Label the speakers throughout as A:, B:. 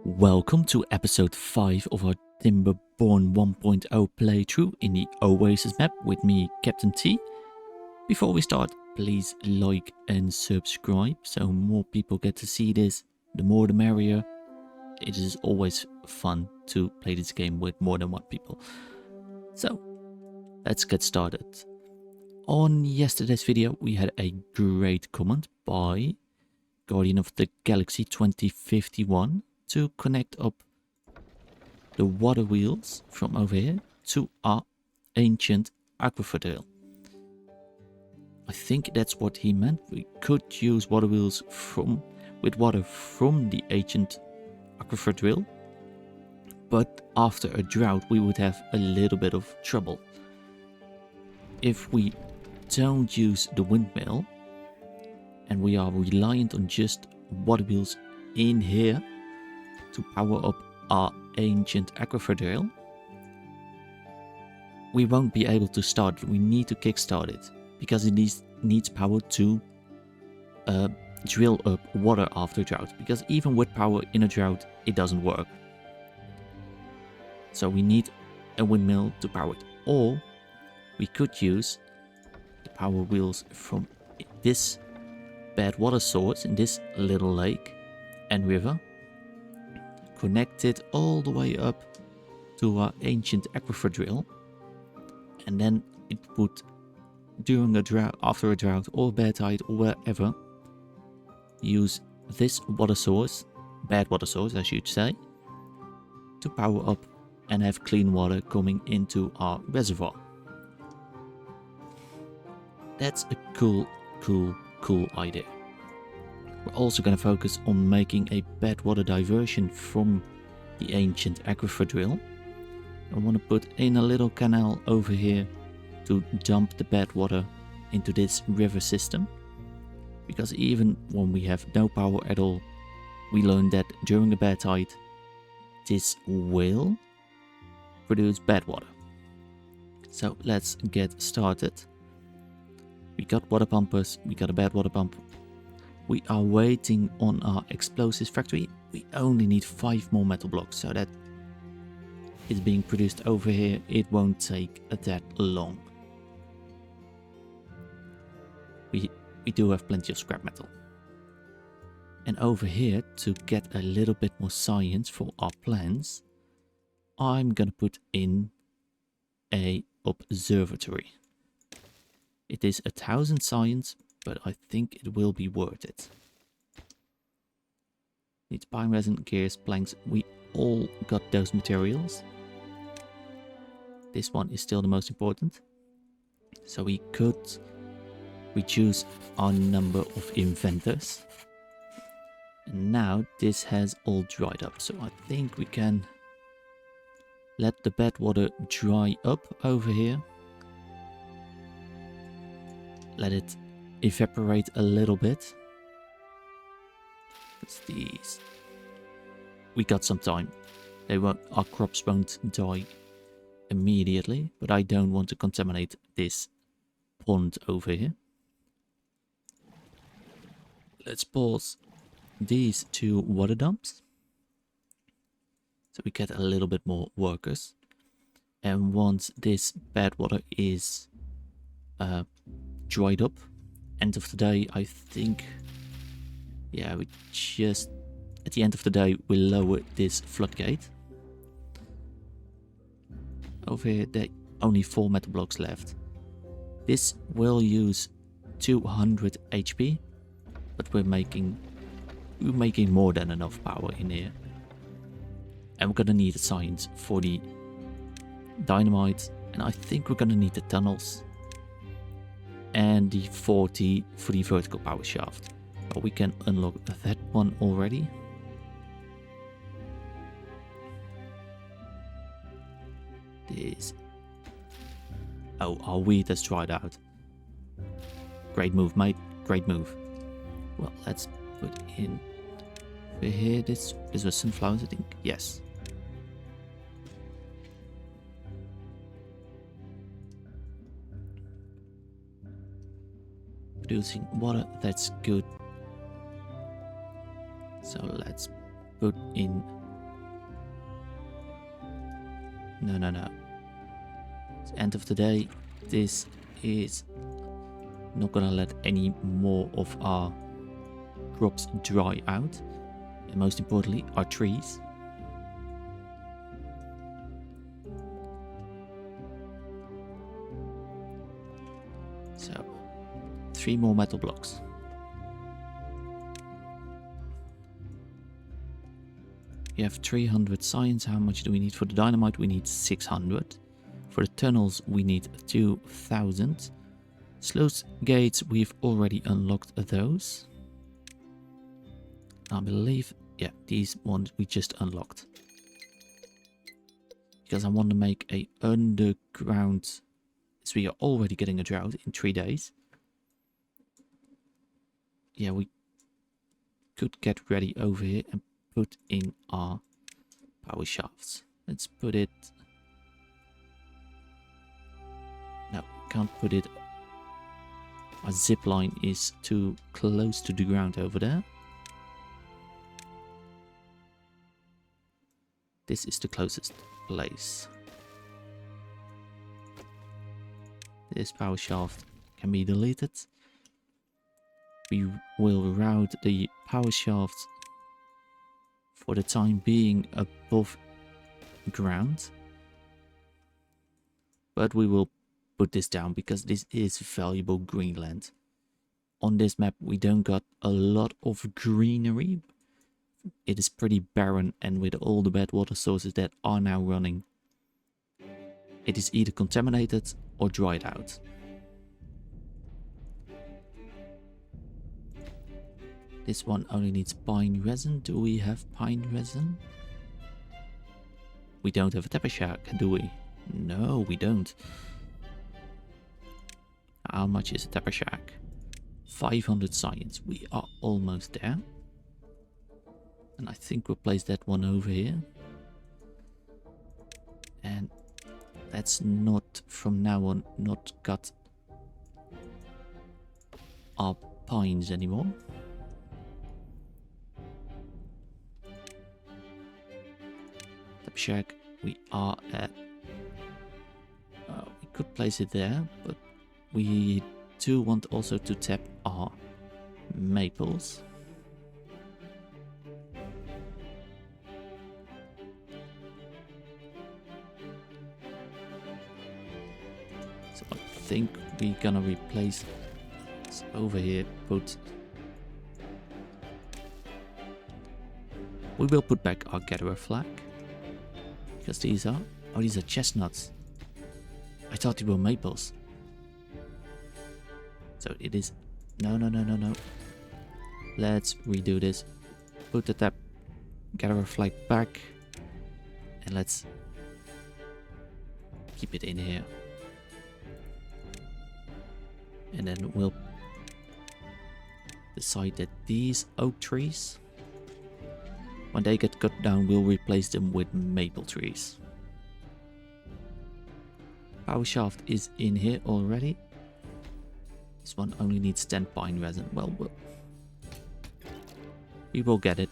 A: Welcome to episode 5 of our Timberborn 1.0 playthrough in the Oasis map with me, Captain T. Before we start, please like and subscribe so more people get to see this. The more the merrier. It is always fun to play this game with more than one people. So, let's get started. On yesterday's video, we had a great comment by Guardian of the Galaxy 2051 to connect up the water wheels from over here to our ancient aquifer drill. I think that's what he meant. We could use water wheels with water from the ancient aquifer drill, but after a drought we would have a little bit of trouble. If we don't use the windmill and we are reliant on just water wheels in here to power up our ancient aquifer drill, we won't be able to start it. We need to kickstart it because it needs power to drill up water after drought, because even with power in a drought it doesn't work. So we need a windmill to power it, or we could use the power wheels from this bad water source in this little lake and river, connect it all the way up to our ancient aquifer drill, and then it would, during a drought, after a drought or a bad tide or wherever, use this water source, bad water source I should say, to power up and have clean water coming into our reservoir. That's a cool idea. We're also going to focus on making a bad water diversion from the ancient aquifer drill. I want to put in a little canal over here to dump the bad water into this river system, because even when we have no power at all, we learned that during a bad tide this will produce bad water. So let's get started. We got water pumpers, we got a bad water pump. We are waiting on our explosives factory. We only need 5 more metal blocks, so that is being produced over here. It won't take that long. We do have plenty of scrap metal. And over here, to get a little bit more science for our plans, I'm gonna put in a observatory. It is 1000 science, but I think it will be worth it. Needs pine resin, gears, planks. We all got those materials. This one is still the most important. So we could reduce our number of inventors. And now this has all dried up. So I think we can let the bad water dry up over here. Let it evaporate a little bit. What's these? We got some time. Our crops won't die immediately, but I don't want to contaminate this pond over here. Let's pause these 2 water dumps so we get a little bit more workers. And once this bad water is dried up, end of the day, I think, yeah, we just at the end of the day we lower this floodgate. Over here there are only 4 metal blocks left. This will use 200 HP, but we're making more than enough power in here. And we're gonna need science for the dynamite, and I think we're gonna need the tunnels and the 40 for the vertical power shaft. But we can unlock that one already. This. Oh, our wheat has dried out. Great move, mate. Great move. Well, let's put in over here. This was sunflowers, I think. Yes. Producing water, that's good. So let's put in... No. It's the end of the day. This is not gonna let any more of our crops dry out. And most importantly, our trees. So, 3 more metal blocks. You have 300 science. How much do we need for the dynamite? We need 600. For the tunnels, we need 2000. Sluice gates, we've already unlocked those. I believe, yeah, these ones we just unlocked. Because I want to make a underground, as we are already getting a drought in 3 days. Yeah, we could get ready over here and put in our power shafts. Let's put it... No, can't put it. Our zip line is too close to the ground over there. This is the closest place. This power shaft can be deleted. We will route the power shaft for the time being above ground. But we will put this down because this is valuable greenland. On this map we don't got a lot of greenery. It is pretty barren, and with all the bad water sources that are now running, it is either contaminated or dried out. This one only needs pine resin. Do we have pine resin? We don't have a tapper shack, do we? No, we don't. How much is a tapper shack? 500 science. We are almost there. And I think we'll place that one over here. And let's not, from now on, not cut our pines anymore. Tapper shack, we are at... we could place it there, but we do want also to tap our maples. So I think we're gonna replace this over here. We will put back our gatherer flag. Because these are... Oh, these are chestnuts. I thought they were maples. So it is... No. Let's redo this. Put the gatherer flag back. And let's keep it in here. And then we'll decide that these oak trees, when they get cut down, we'll replace them with maple trees. Power shaft is in here already. This one only needs 10 pine resin. Well, we will get it.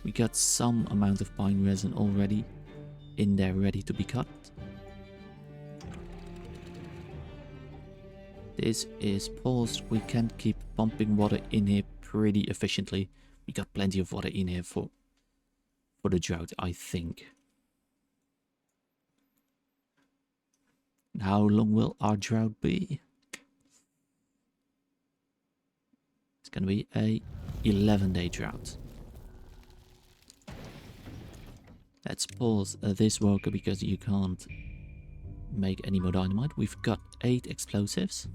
A: We got some amount of pine resin already in there ready to be cut. This is paused. We can keep pumping water in here pretty efficiently. We got plenty of water in here for the drought, I think. And how long will our drought be? It's gonna be a 11-day drought. Let's pause this worker because you can't make any more dynamite. We've got 8 explosives.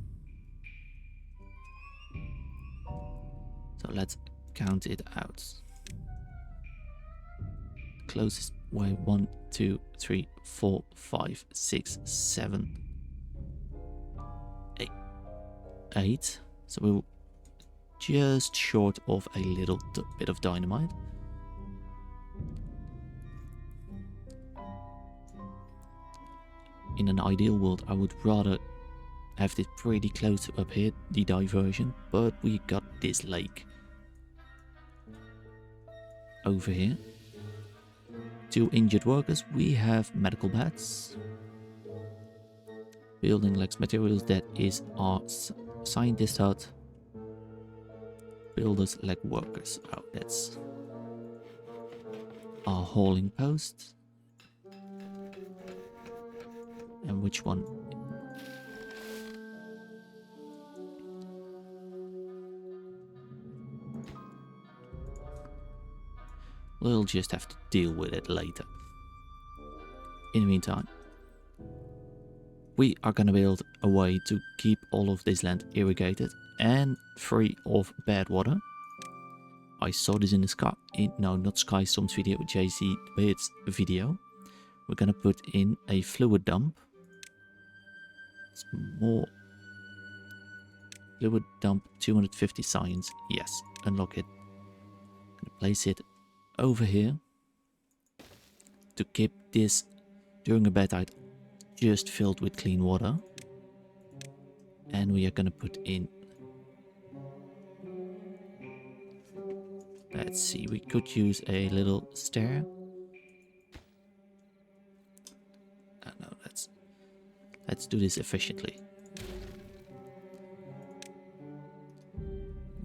A: So let's count it out. Closest way: 1, 2, 3, 4, 5, 6, 7, 8. So we're just short of a little bit of dynamite. In an ideal world, I would rather have this pretty close up here, the diversion, but we got this lake. over here. 2 injured workers. We have medical beds. Building lacks materials. That is our scientist hut. Builders lack workers. Oh, that's our hauling post. And which one? We'll just have to deal with it later. In the meantime, we are gonna build a way to keep all of this land irrigated and free of bad water. I saw this in the sky, no, not Sky Storm's video, JC Beard's video. We're gonna put in a fluid dump. It's more fluid dump, 250 science. Yes, unlock it. Gonna place it over here to keep this during a bad tide just filled with clean water. And we are gonna put in, let's see, we could use a little stair. No, let's do this efficiently.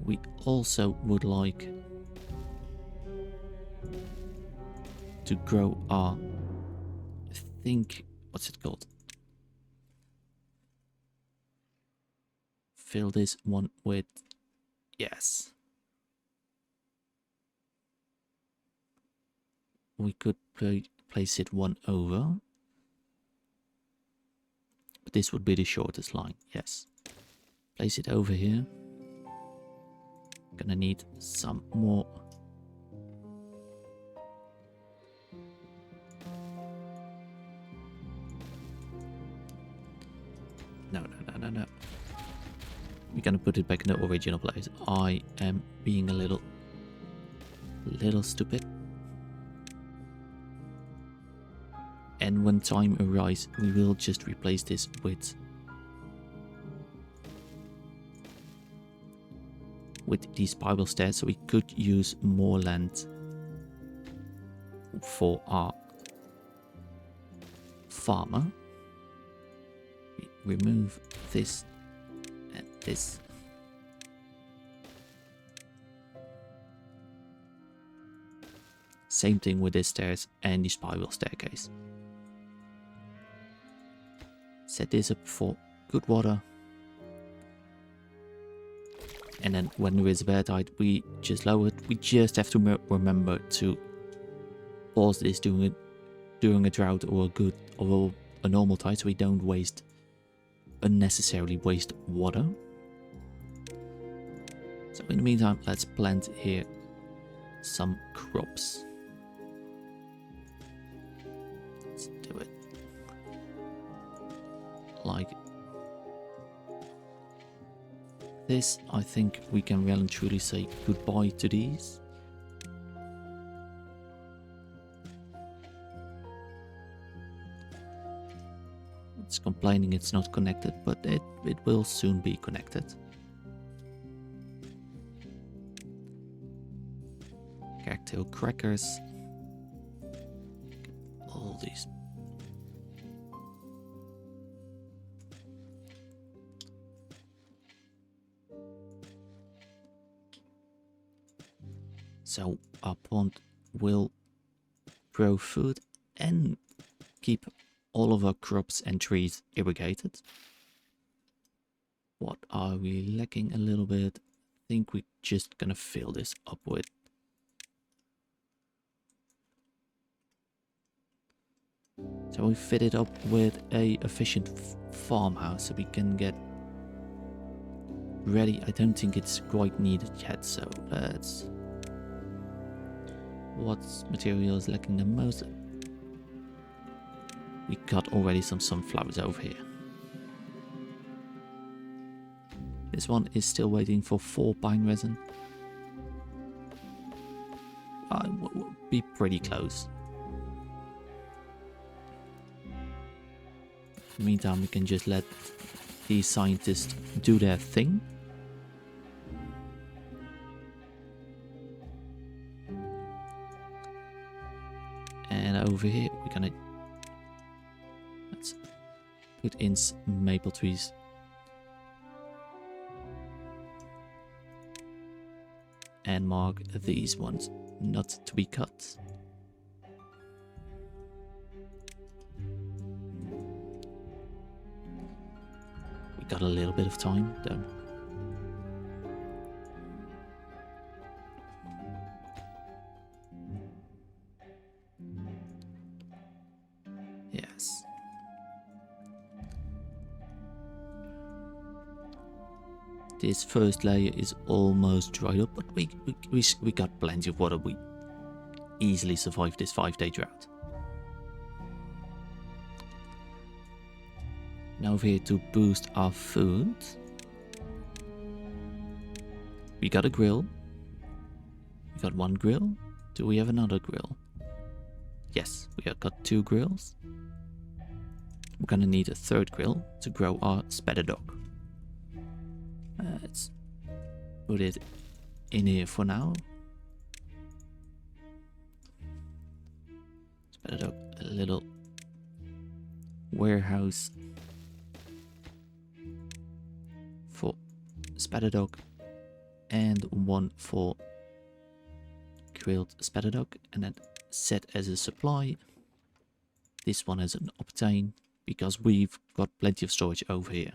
A: We also would like to grow our, I think, what's it called? Fill this one with, yes. We could place it one over. But this would be the shortest line, yes. Place it over here. Gonna need some more. No. We're gonna put it back in the original place. I am being a little stupid. And when time arrives, we will just replace this with these spiral stairs, so we could use more land for our farmer. We remove this and this. Same thing with the stairs and the spiral staircase. Set this up for good water. And then when there is a bad tide, we just lower it. We just have to remember to pause this during a drought or a normal tide, so we don't unnecessarily waste water. So in the meantime, let's plant here some crops. Let's do it like this. I think we can well and truly say goodbye to these. It's complaining it's not connected, but it will soon be connected. Cocktail crackers. All these. So our pond will grow food and keep all of our crops and trees irrigated. What are we lacking a little bit? I think we're just gonna fill this up with. So we fit it up with a efficient farmhouse so we can get ready. I don't think it's quite needed yet, so let's... What material is lacking the most? We got already some sunflowers over here. This one is still waiting for 4 pine resin. I will be pretty close. In the meantime, we can just let these scientists do their thing. And over here we're gonna let's put in maple trees. And mark these ones not to be cut. We got a little bit of time though. Yes. This first layer is almost dried up, but we got plenty of water. We easily survived this 5-day drought. Now over here to boost our food. We got a grill. We got one grill. Do we have another grill? Yes, we have got 2 grills. We're gonna need a 3rd grill to grow our spider dog. Let's put it in here for now. Spider dog, a little warehouse for spider dog and one for grilled spider dog, and then set as a supply. This one as an obtain because we've got plenty of storage over here.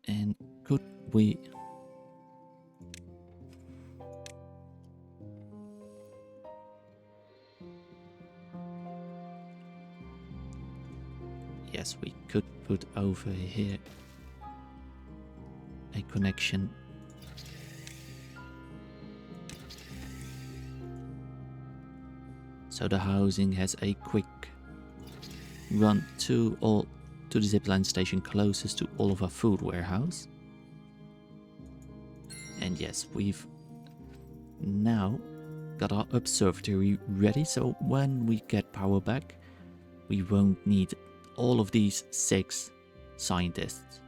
A: And could we yes, we could put over here a connection so the housing has a quick run to the zipline station closest to all of our food warehouse. And yes, we've now got our observatory ready, so when we get power back we won't need all of these 6 scientists,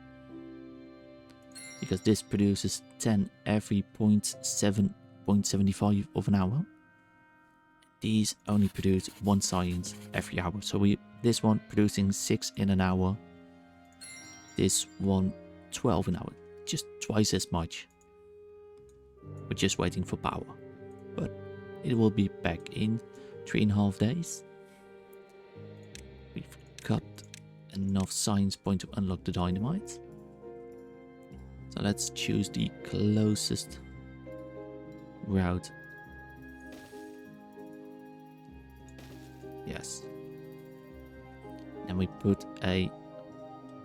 A: because this produces 10 every 0.75 of an hour. These only produce 1 science every hour, so this one producing 6 in an hour, this one 12 an hour, just twice as much. We're just waiting for power, but it will be back in 3.5 days. We've got enough science point to unlock the dynamite, so let's choose the closest route. Yes. And we put a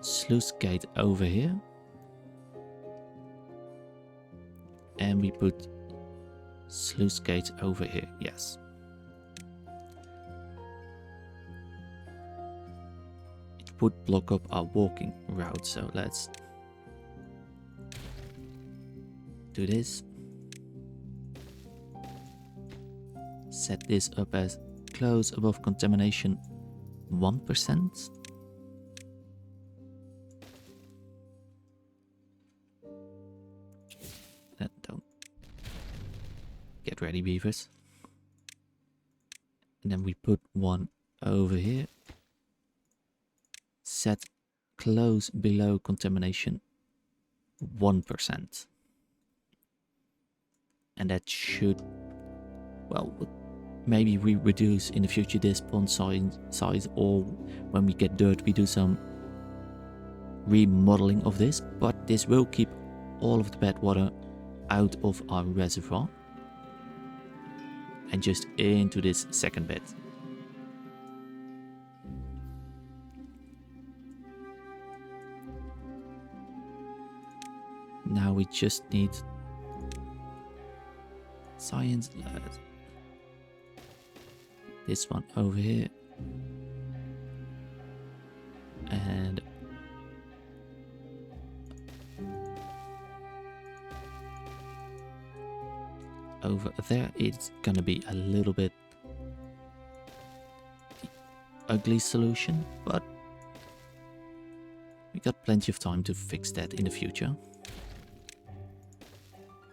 A: sluice gate over here. And we put sluice gates over here. Yes. It would block up our walking route, so let's do this. Set this up as close above contamination 1%. Don't get ready, beavers. And then we put one over here. Set close below contamination 1%. And that should, well, maybe we reduce in the future this pond size, or when we get dirt we do some remodeling of this, but this will keep all of the bad water out of our reservoir and just into this second bed. Now we just need science. This one over here, and over there. It's gonna be a little bit ugly solution, but we got plenty of time to fix that in the future.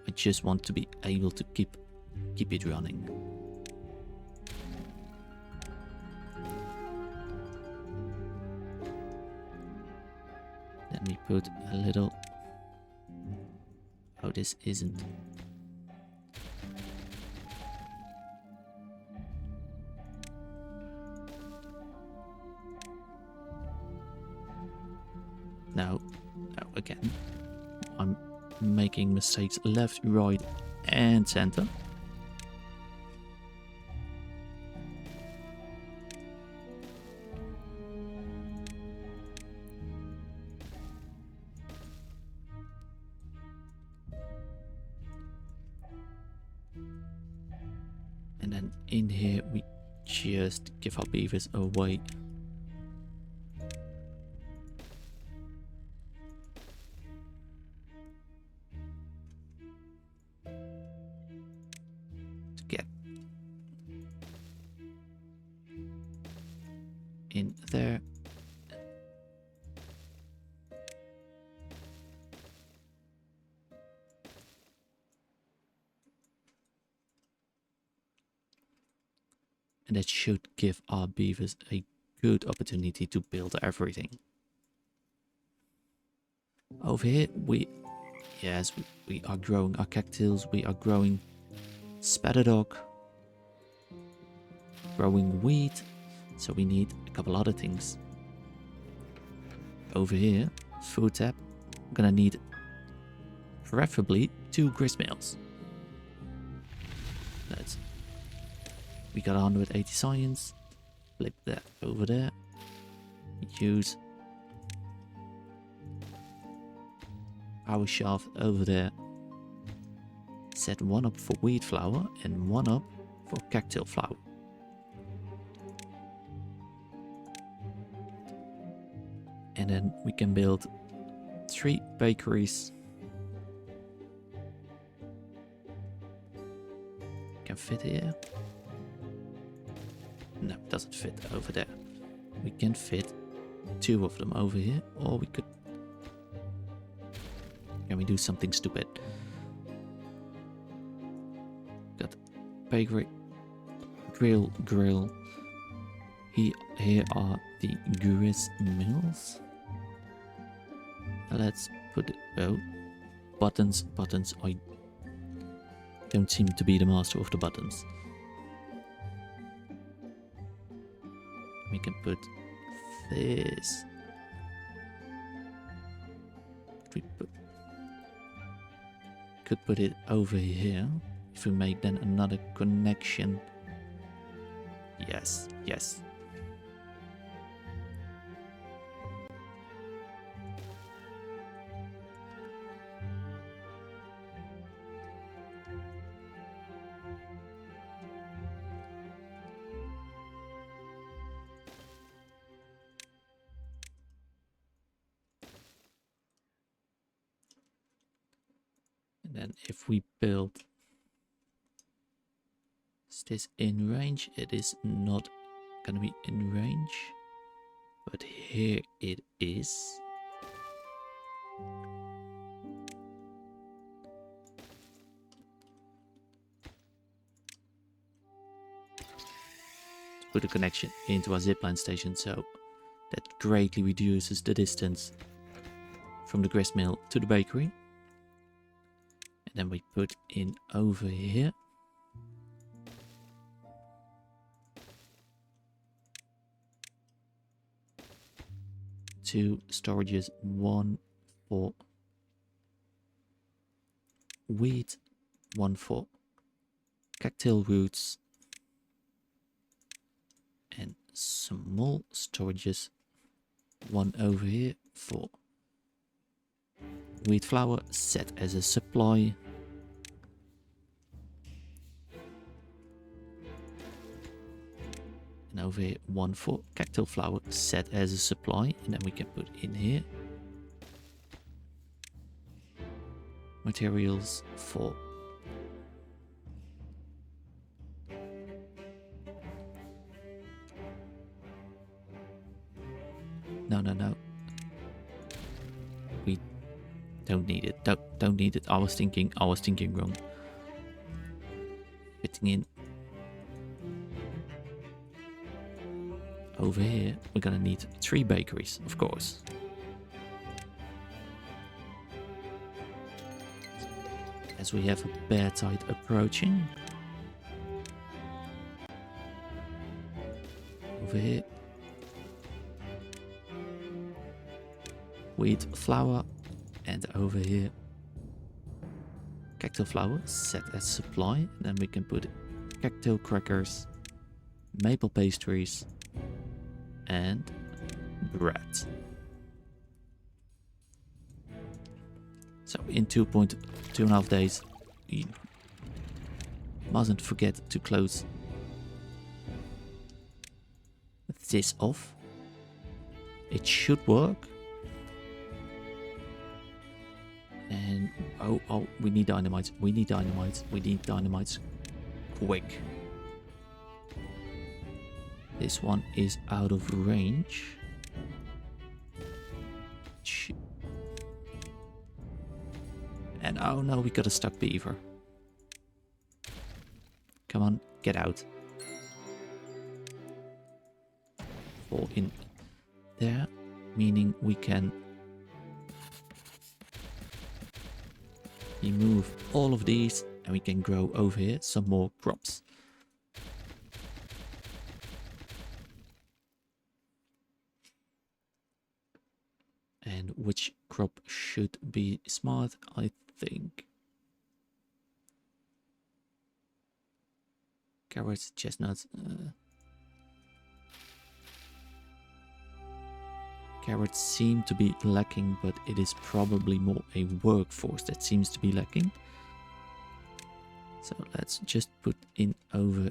A: I just want to be able to keep it running. Then we put a little... Oh, this isn't. Now, again, I'm making mistakes left, right, and center. And then in here, we just give our beavers away. To get in there. And that should give our beavers a good opportunity to build everything. Over here, we are growing our cattails, we are growing spatterdock, growing wheat, so we need a couple other things. Over here, food tab, I'm gonna need preferably 2 grist mills. We got 180 science. Flip that over there. Use our shaft over there. Set one up for wheat flour and one up for cattail flour. And then we can build 3 bakeries. Can fit here. No, it doesn't fit over there. We can fit 2 of them over here, or we could... Can we do something stupid? Got bakery, grill. Here are the grist mills. Let's put it... Oh, buttons. I don't seem to be the master of the buttons. We can put this. Could put it over here. If we make then another connection. Yes. Then if we build, is this in range? It is not gonna be in range, but here it is. To put a connection into our zipline station, so that greatly reduces the distance from the grist mill to the bakery. Then we put in over here. Two storages, one for wheat, one for cattail roots, and small storages, one over here for wheat flour set as a supply. And over here, one for cattail flour set as a supply. And then we can put in here materials for no. Don't need it. Don't need it. I was thinking wrong. Fitting in. Over here, we're gonna need 3 bakeries, of course. As we have a Badtide approaching. Over here. Wheat flour. And over here. Cactus flour set as supply. And then we can put cactus crackers, maple pastries, and bread. So in 2.5 days, you mustn't forget to close this off. It should work. And oh, we need dynamite. We need dynamite. We need dynamite quick. This one is out of range. And oh no, we got a stuck beaver. Come on, get out. Fall in there, meaning we can remove all of these and we can grow over here some more crops. And which crop should be smart, I think. Carrots, chestnuts. Carrots seem to be lacking, but it is probably more a workforce that seems to be lacking. So let's just put in over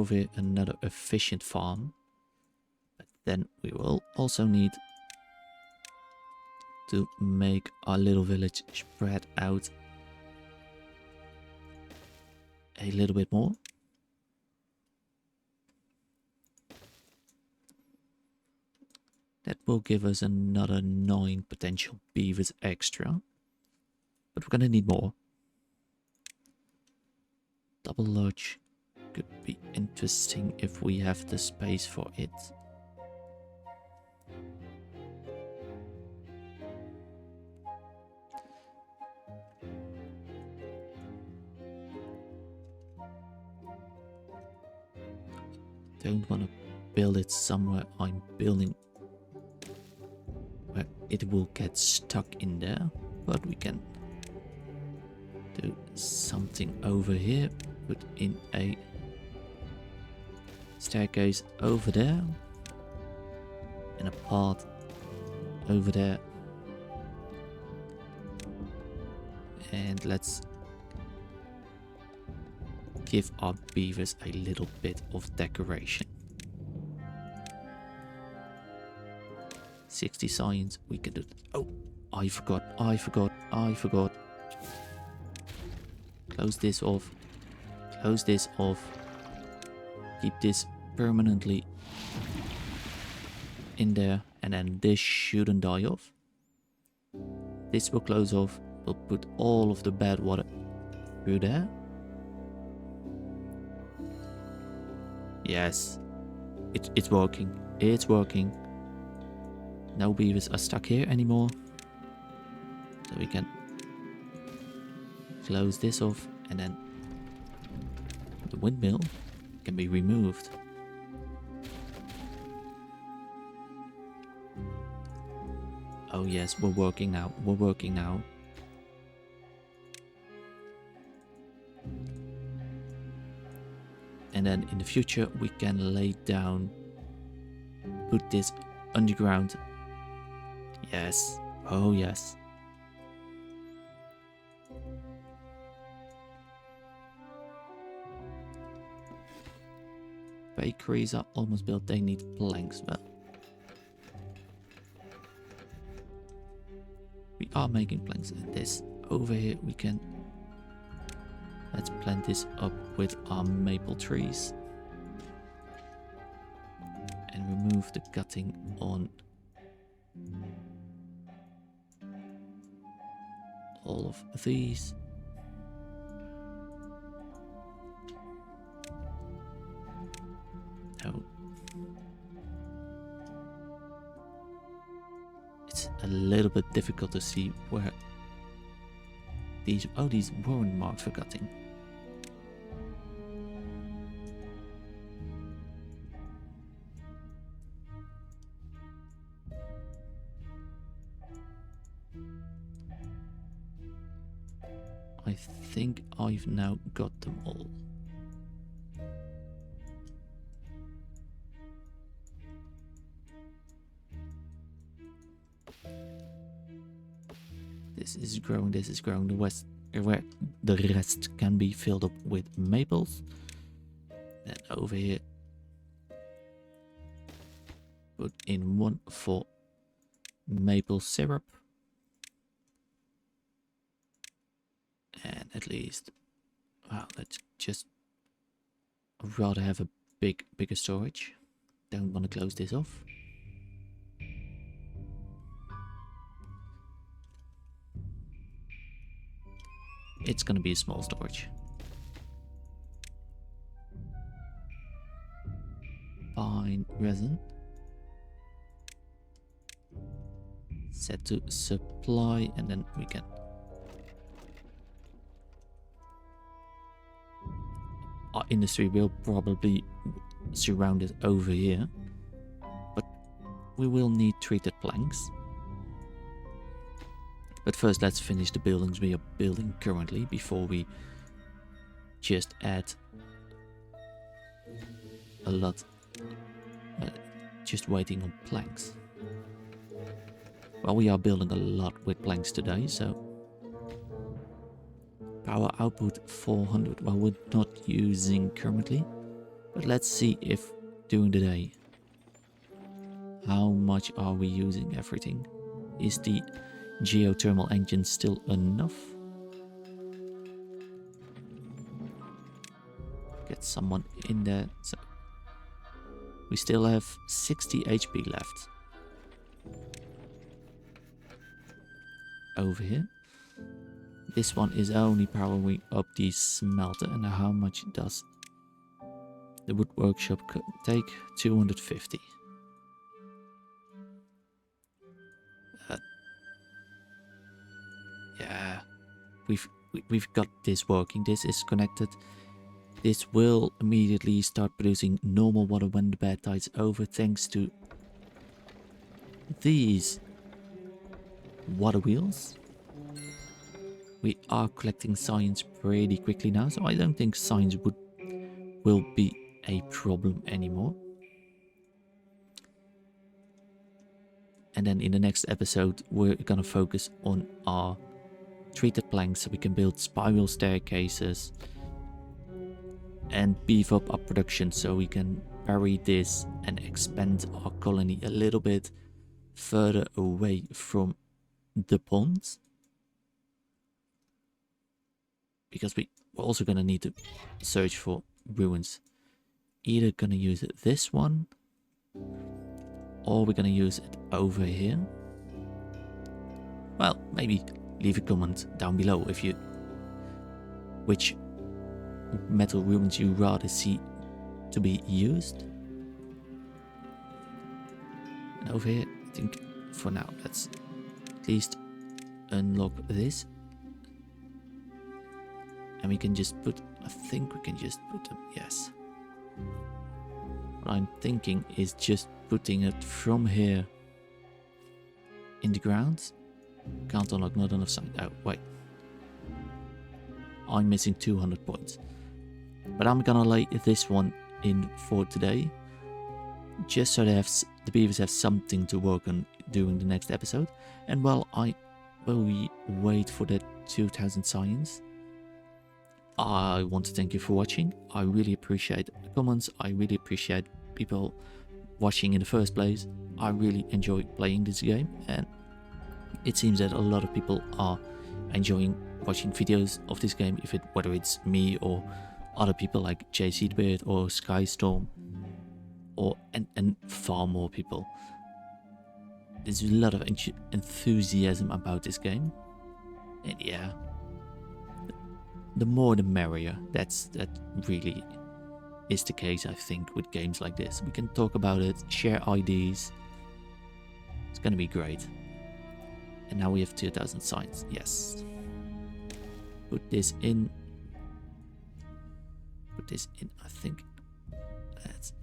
A: here another efficient farm. But then we will also need to make our little village spread out a little bit more. That will give us another 9 potential beavers extra. But we're gonna need more. Double lodge could be interesting if we have the space for it. Don't want to build it somewhere I'm building where it will get stuck in there, but we can do something over here. Put in a staircase over there and a path over there, and let's give our beavers a little bit of decoration. 60 science, we can do. Oh, I forgot. Close this off. Close this off. Keep this permanently in there, and then this shouldn't die off. This will close off. We'll put all of the bad water through there. Yes, it's working. It's working. No beavers are stuck here anymore. So we can close this off, and then the windmill can be removed. Oh yes, we're working now. We're working now. And then in the future we can lay down, put this underground. Yes. Oh yes. Bakeries are almost built. They need planks, but we are making planks. And this over here we can. Let's plant this up with our maple trees. And remove the gutting on all of these. No. It's a little bit difficult to see where these weren't marked for gutting. I think I've now got them all. This is growing, this is growing. The rest can be filled up with maples. Then over here, put in one for maple syrup. And at least, well, let's just rather have a bigger storage. Don't want to close this off. It's gonna be a small storage. Fine resin. Set to supply, and then we can our industry will probably surround it over here, but we will need treated planks. But first, let's finish the buildings we are building currently before we just add a lot. Just waiting on planks. Well, we are building a lot with planks today, so power output 400. Well, we're not using currently, but let's see if during the day how much are we using everything. Is the geothermal engine still enough? Get someone in there. So we still have 60 HP left. Over here. This one is only powering up the smelter, and how much does the wood workshop take? 250. Yeah, we've got this working. This is connected. This will immediately start producing normal water when the bad tide's over, thanks to these water wheels. We are collecting science pretty quickly now, so I don't think science will be a problem anymore. And then in the next episode, we're gonna focus on our treated planks so we can build spiral staircases and beef up our production so we can bury this and expand our colony a little bit further away from the ponds. Because we're also going to need to search for ruins. Either going to use this one, or we're going to use it over here. Well, maybe leave a comment down below if you which metal ruins you rather see to be used. And over here, I think for now, let's at least unlock this. And we can just put, I think we can just put them, yes. What I'm thinking is just putting it from here in the ground. Can't unlock, not enough sign. Oh, wait. I'm missing 200 points. But I'm gonna lay this one in for today. Just so the beavers have something to work on during the next episode. And while we wait for that 2000 science, I want to thank you for watching. I really appreciate the comments. I really appreciate people watching in the first place. I really enjoy playing this game, and it seems that a lot of people are enjoying watching videos of this game, whether it's me or other people like JC the Beard or Skystorm and far more people. There's a lot of enthusiasm about this game, and yeah, the more the merrier. That really is the case, I think, with games like this. We can talk about it, share ideas. It's gonna be great. And now we have 2,000 signs. Yes. Put this in. Put this in. I think that's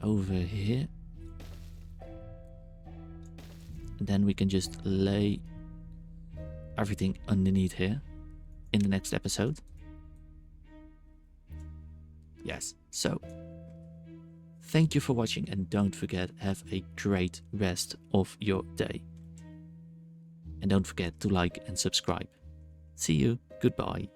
A: over here. And then we can just lay everything underneath here in the next episode. Yes. So thank you for watching, and don't forget, have a great rest of your day. And don't forget to like and subscribe. See you. Goodbye.